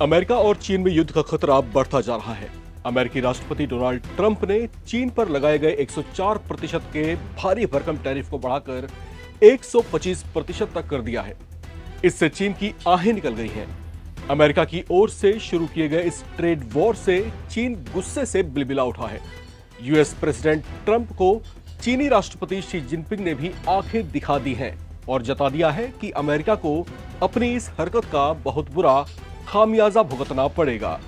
America और चीन में युद्ध का खतरा बढ़ता जा रहा है। अमेरिकी राष्ट्रपति डोनाल्ड ट्रंप ने चीन पर लगाए गए 104% के भारी भरकम टैरिफ को बढ़ाकर 125% तक कर दिया है। इससे चीन की आहें निकल गई हैं। अमेरिका की ओर से शुरू किए गए इस ट्रेड वॉर से चीन गुस्से से बिलबिला उठा है। यूएस प्रेसिडेंट ट्रंप को चीनी राष्ट्रपति शी जिनपिंग ने भी आंखें दिखा दी हैं और जता दिया है कि अमेरिका को अपनी इस हरकत का बहुत बुरा खामियाजा भुगतना पड़ेगा।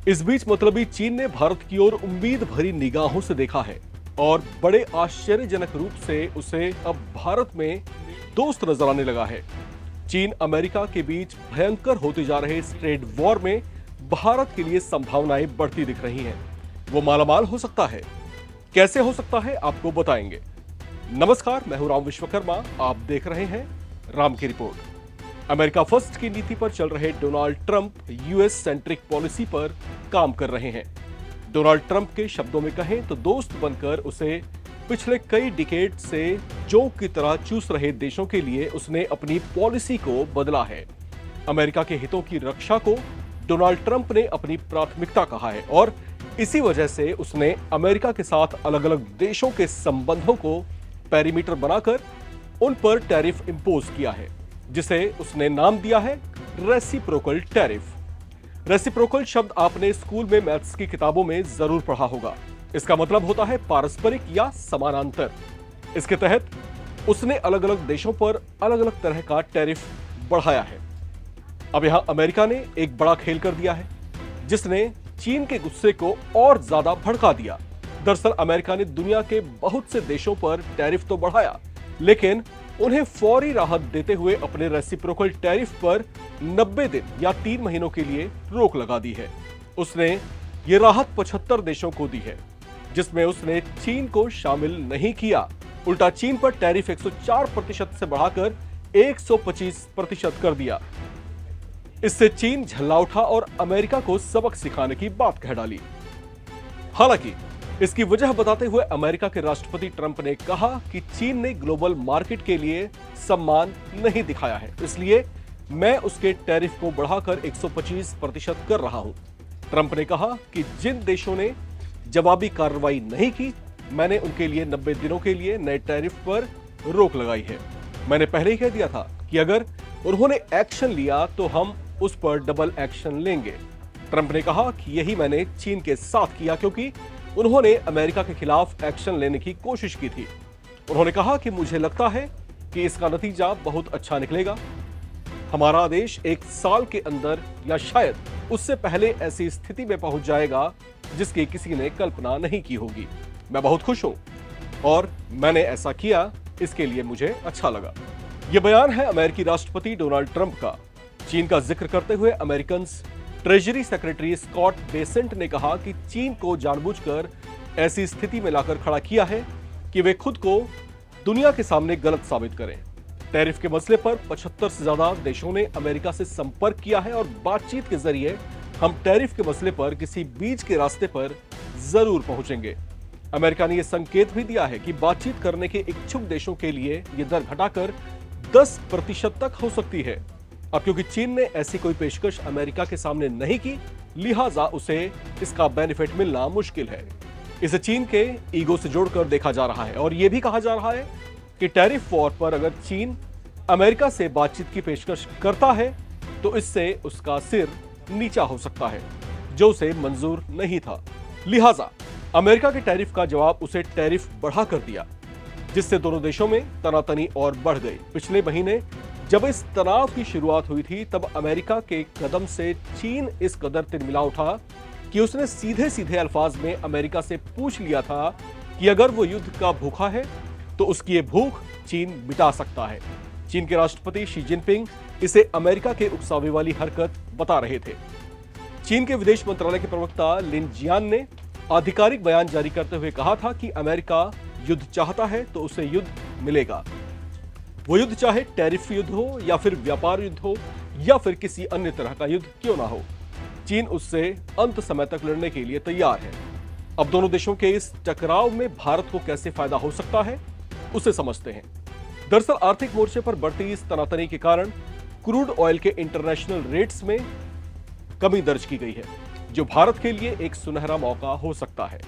इस बीच मतलबी चीन ने भारत की ओर उम्मीद भरी निगाहों से देखा है और बड़े आश्चर्यजनक रूप से उसे अब भारत में दोस्त नजर आने लगा है। चीन अमेरिका के बीच भयंकर होते जा रहे इस ट्रेड वॉर में भारत के लिए संभावनाएं बढ़ती दिख रही हैं। वो मालामाल हो सकता है। कैसे हो सकता है, आपको बताएंगे। नमस्कार, मैं हूं राम विश्वकर्मा। आप देख रहे हैं राम की रिपोर्ट। अमेरिका फर्स्ट की नीति पर चल रहे Donald Trump US centric policy पर काम कर रहे हैं। डोनाल्ड ट्रंप के शब्दों में कहें तो दोस्त बनकर उसे पिछले कई डिकेड से जोंक की तरह चूस रहे देशों के लिए उसने अपनी पॉलिसी को बदला है। अमेरिका के हितों की रक्षा को डोनाल्ड ट्रंप ने अपनी प्राथमिकता कहा है और इसी वजह से उसने अमेरिका के साथ अलग अलग देशों के संबंधों को पैरीमीटर बनाकर उन पर टैरिफ इंपोज किया है, जिसे उसने नाम दिया है रेसिप्रोकल टैरिफ। रेसिप्रोकल शब्द आपने स्कूल में मैथ्स की किताबों में जरूर पढ़ा होगा। इसका मतलब होता है पारस्परिक या समानांतर। इसके तहत उसने अलग अलग देशों पर अलग अलग तरह का टैरिफ बढ़ाया है। अब यहां अमेरिका ने एक बड़ा खेल कर दिया है, जिसने चीन के गुस्से को और ज्यादा भड़का दिया। दरअसल अमेरिका ने दुनिया के बहुत से देशों पर टैरिफ तो बढ़ाया, लेकिन उन्हें फौरी राहत देते हुए अपने रेसिप्रोकल टैरिफ पर 90 दिन या 3 महीनों के लिए रोक लगा दी है। उसने ये राहत 75 देशों को दी है, जिसमें उसने चीन को शामिल नहीं किया। उल्टा चीन पर टैरिफ 104% से बढ़ाकर 125% कर दिया। इससे चीन झल्ला उठा और अमेरिका को सबक सिखाने की बात कह डाली। हालांकि इसकी वजह बताते हुए अमेरिका के राष्ट्रपति ट्रंप ने कहा कि चीन ने ग्लोबल मार्केट के लिए सम्मान नहीं दिखाया है, इसलिए मैं उसके टैरिफ को बढ़ाकर 125% कर रहा हूं। ट्रंप ने कहा कि जिन देशों ने जवाबी कार्रवाई नहीं की, मैंने उनके लिए 90 दिनों के लिए नए टैरिफ पर रोक लगाई है। मैंने पहले ही कह दिया था कि अगर उन्होंने एक्शन लिया तो हम उस पर डबल एक्शन लेंगे। ट्रंप ने कहा कि यही मैंने चीन के साथ किया, क्योंकि उन्होंने अमेरिका के खिलाफ एक्शन लेने की कोशिश की थी। उन्होंने कहा कि मुझे लगता है कि इसका नतीजा बहुत अच्छा निकलेगा। हमारा देश 1 साल के अंदर या शायद उससे पहले ऐसी स्थिति में पहुंच जाएगा जिसकी किसी ने कल्पना नहीं की होगी। मैं बहुत खुश हूं और मैंने ऐसा किया, इसके लिए मुझे अच्छा लगा। यह बयान है अमेरिकी राष्ट्रपति डोनाल्ड ट्रंप का। चीन का जिक्र करते हुए American treasury secretary Scott Bessent ने कहा कि चीन को जानबूझकर ऐसी स्थिति में लाकर खड़ा किया है कि वे खुद को दुनिया के सामने गलत साबित करें। टैरिफ के मसले पर 75 से ज्यादा देशों ने अमेरिका से संपर्क किया है और बातचीत के जरिए हम टैरिफ के मसले पर किसी बीच के रास्ते पर जरूर पहुंचेंगे। अमेरिका ने यह संकेत भी दिया है कि बातचीत करने के इच्छुक देशों के लिए यह दर घटाकर 10% तक हो सकती है। अब क्योंकि चीन ने ऐसी कोई पेशकश अमेरिका के सामने नहीं की, लिहाजा उसे इसका बेनिफिट मिलना मुश्किल है। इसे चीन के ईगो से जोड़कर देखा जा रहा है और यह भी कहा जा रहा है कि टैरिफ वॉर पर अगर चीन अमेरिका से बातचीत की पेशकश करता है तो इससे उसका सिर नीचा हो सकता है, जो उसे मंजूर नहीं था। लिहाजा अमेरिका के टैरिफ का जवाब उसे टैरिफ बढ़ा कर दिया, जिससे दोनों देशों में तनातनी और बढ़ गई। पिछले महीने जब इस तनाव की शुरुआत हुई थी, तब अमेरिका के कदम से चीन इस कदर तिलमिला उठा कि उसने सीधे सीधे अल्फाज में अमेरिका से पूछ लिया था कि अगर वो युद्ध का भूखा है तो उसकी ये भूख चीन मिटा सकता है। चीन के राष्ट्रपति शी जिनपिंग इसे अमेरिका के उकसावे वाली हरकत बता रहे थे। चीन के विदेश मंत्रालय के प्रवक्ता लिन जियान ने आधिकारिक बयान जारी करते हुए कहा था कि अमेरिका युद्ध चाहता है तो उसे युद्ध मिलेगा। वो युद्ध चाहे टैरिफ युद्ध हो या फिर व्यापार युद्ध हो या फिर किसी अन्य तरह का युद्ध क्यों ना हो, चीन उससे अंत समय तक लड़ने के लिए तैयार है। अब दोनों देशों के इस टकराव में भारत को कैसे फायदा हो सकता है, उसे समझते हैं। दरअसल आर्थिक मोर्चे पर बढ़ती इस तनातनी के कारण क्रूड ऑयल के इंटरनेशनल रेट्स में कमी दर्ज की गई है, जो भारत के लिए एक सुनहरा मौका हो सकता है।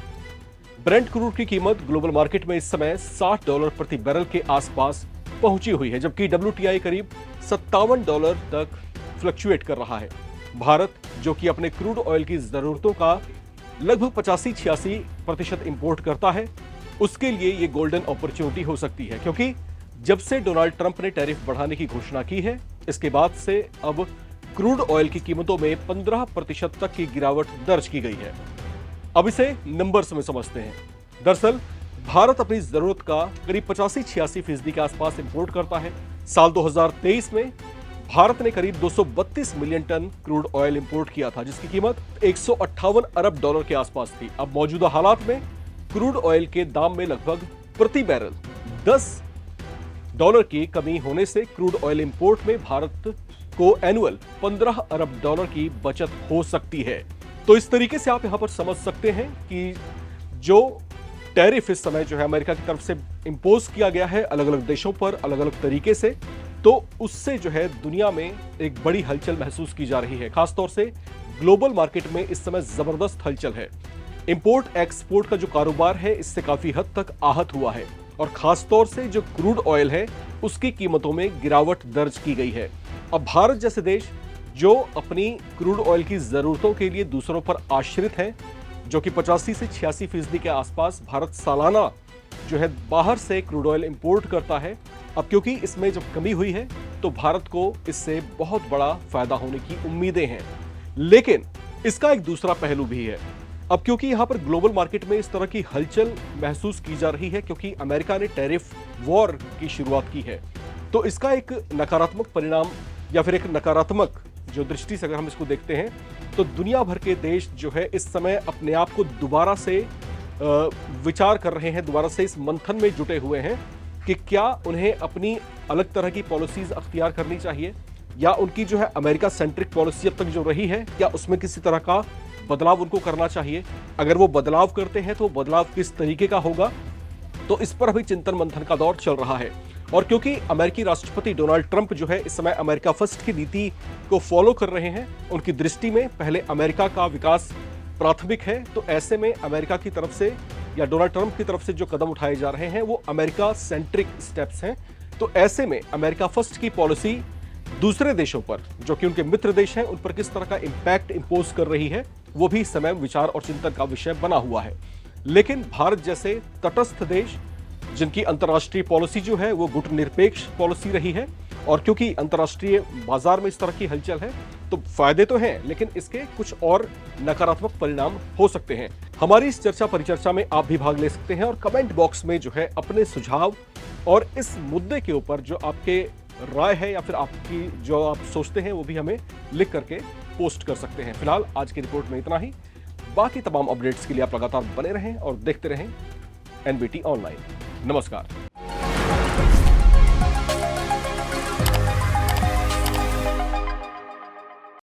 ब्रेंट क्रूड की कीमत ग्लोबल मार्केट में इस समय $60 प्रति बैरल के आसपास पहुंची हुई है, जबकि WTI करीब $57 तक फ्लक्चुएट कर रहा है। भारत, जो कि अपने क्रूड ऑयल की जरूरतों का लगभग 85-86% इंपोर्ट करता है, उसके लिए ये गोल्डन अपॉर्चुनिटी हो सकती है, क्योंकि जब से डोनाल्ड ट्रंप ने टैरिफ बढ़ाने की घोषणा की है, इसके बाद से अब क्रूड ऑयल की कीमतों में 15% तक की गिरावट दर्ज की गई है। अब इसे नंबर्स में समझते हैं। दरअसल भारत अपनी जरूरत का करीब 85-86% के आसपास इंपोर्ट करता है। साल 2023 में भारत ने करीब 232 million ton crude oil import किया था, जिसकी कीमत $158 अरब के आसपास थी। अब मौजूदा हालात में क्रूड ऑयल के दाम में लगभग प्रति बैरल $10 की कमी होने से क्रूड ऑयल इंपोर्ट में भारत को एनुअल $15 अरब की बचत हो सकती है। तो इस तरीके से आप यहां पर समझ सकते हैं कि जो टैरिफ इस समय जो है अमेरिका की तरफ से इंपोज किया गया है अलग अलग देशों पर अलग अलग तरीके से, तो उससे जो है दुनिया में एक बड़ी हलचल महसूस की जा रही है। खासतौर से ग्लोबल मार्केट में इस समय जबरदस्त हलचल है। इंपोर्ट एक्सपोर्ट का जो कारोबार है इससे काफी हद तक आहत हुआ है, और खासतौर से जो क्रूड ऑयल है उसकी कीमतों में गिरावट दर्ज की गई है। अब भारत जैसे देश जो अपनी क्रूड ऑयल की जरूरतों के लिए दूसरों पर आश्रित है, जो कि 85 से 86% के आसपास भारत सालाना जो है बाहर से क्रूड ऑयल इंपोर्ट करता है, अब क्योंकि इसमें जब कमी हुई है तो भारत को इससे बहुत बड़ा फायदा होने की उम्मीदें हैं। लेकिन इसका एक दूसरा पहलू भी है। अब क्योंकि यहां पर ग्लोबल मार्केट में इस तरह की हलचल महसूस की जा रही है, क्योंकि अमेरिका ने टैरिफ वॉर की शुरुआत की है, तो इसका एक नकारात्मक परिणाम या फिर एक नकारात्मक जो दृष्टि से अगर हम इसको देखते हैं, तो दुनिया भर के देश जो है इस समय अपने आप को दोबारा से विचार कर रहे हैं, दोबारा से इस मंथन में जुटे हुए हैं कि क्या उन्हें अपनी अलग तरह की पॉलिसीज अख्तियार करनी चाहिए, या उनकी जो है अमेरिका सेंट्रिक पॉलिसी अब तक जो रही है, क्या उसमें किसी तरह का बदलाव उनको करना चाहिए। अगर वो बदलाव करते हैं तो बदलाव किस तरीके का होगा, तो इस पर अभी चिंतन मंथन का दौर चल रहा है। और क्योंकि अमेरिकी राष्ट्रपति डोनाल्ड ट्रंप जो है इस समय अमेरिका फर्स्ट की नीति को फॉलो कर रहे हैं, उनकी दृष्टि में पहले अमेरिका का विकास प्राथमिक है, तो ऐसे में अमेरिका की तरफ से या डोनाल्ड ट्रंप की तरफ से जो कदम उठाए जा रहे हैं वो अमेरिका सेंट्रिक स्टेप्स हैं। तो ऐसे में अमेरिका फर्स्ट की पॉलिसी दूसरे देशों पर, जो कि उनके मित्र देश हैं, उन पर किस तरह का इंपैक्ट इंपोज कर रही है, वो भी इस समय विचार और चिंतन का विषय बना हुआ है। लेकिन भारत जैसे तटस्थ देश, जिनकी अंतर्राष्ट्रीय पॉलिसी जो है वो गुटनिरपेक्ष पॉलिसी रही है, और क्योंकि अंतर्राष्ट्रीय बाजार में इस तरह की हलचल है, तो फायदे तो हैं, लेकिन इसके कुछ और नकारात्मक परिणाम हो सकते हैं। हमारी इस चर्चा परिचर्चा में आप भी भाग ले सकते हैं, और कमेंट बॉक्स में जो है अपने सुझाव और इस मुद्दे के ऊपर जो आपके राय है या फिर आपकी जो आप सोचते हैं वो भी हमें लिख करके पोस्ट कर सकते हैं। फिलहाल आज की रिपोर्ट में इतना ही। बाकी तमाम अपडेट्स के लिए आप लगातार बने रहें और देखते रहें NBT ऑनलाइन। नमस्कार।